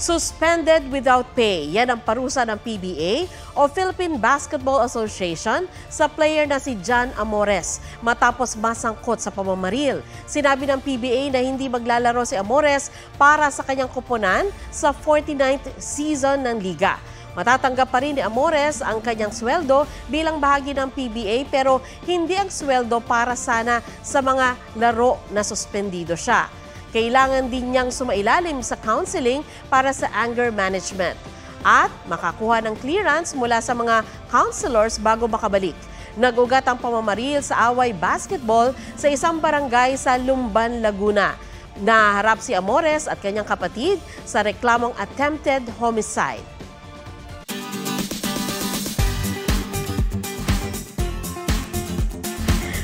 Suspended without pay. Yan ang parusa ng PBA o Philippine Basketball Association sa player na si John Amores matapos masangkot sa pamamaril. Sinabi ng PBA na hindi maglalaro si Amores para sa kanyang koponan sa 49th season ng liga. Matatanggap pa rin ni Amores ang kanyang sweldo bilang bahagi ng PBA pero hindi ang sweldo para sana sa mga laro na suspendido siya. Kailangan din niyang sumailalim sa counseling para sa anger management at makakuha ng clearance mula sa mga counselors bago makabalik. Nag-ugat ang pamamaril sa away basketball sa isang barangay sa Lumban, Laguna. Naharap si Amores at kanyang kapatid sa reklamong attempted homicide.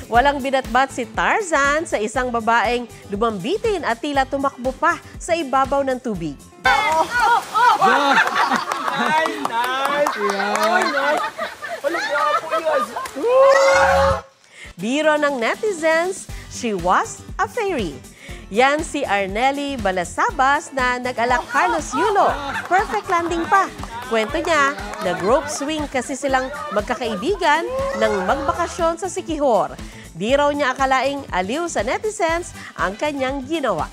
Walang binatbat si Tarzan sa isang babaeng lumambitin at tila tumakbo pa sa ibabaw ng tubig. Biro ng netizens, she was a fairy. Yan si Arnelli Balasabas na nag-alak Carlos Yulo. Perfect landing pa. Kwento niya, nag-rope swing kasi silang magkakaibigan nang magbakasyon sa Siquijor. Di raw niya akalaing aliw sa netizens ang kanyang ginawa.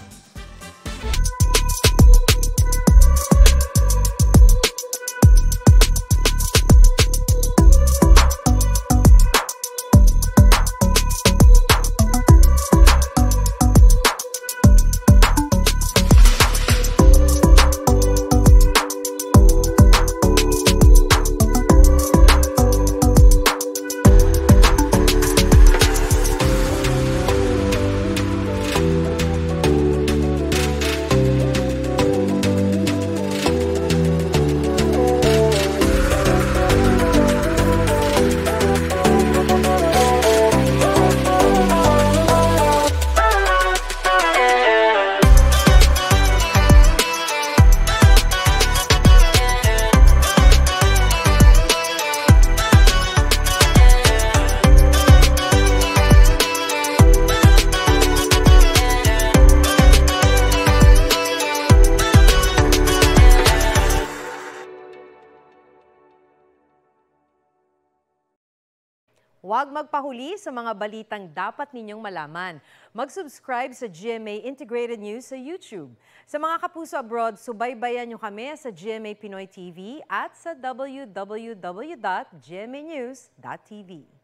Huwag magpahuli sa mga balitang dapat ninyong malaman. Mag-subscribe sa GMA Integrated News sa YouTube. Sa mga kapuso abroad, subaybayan nyo kami sa GMA Pinoy TV at sa www.gmanews.tv.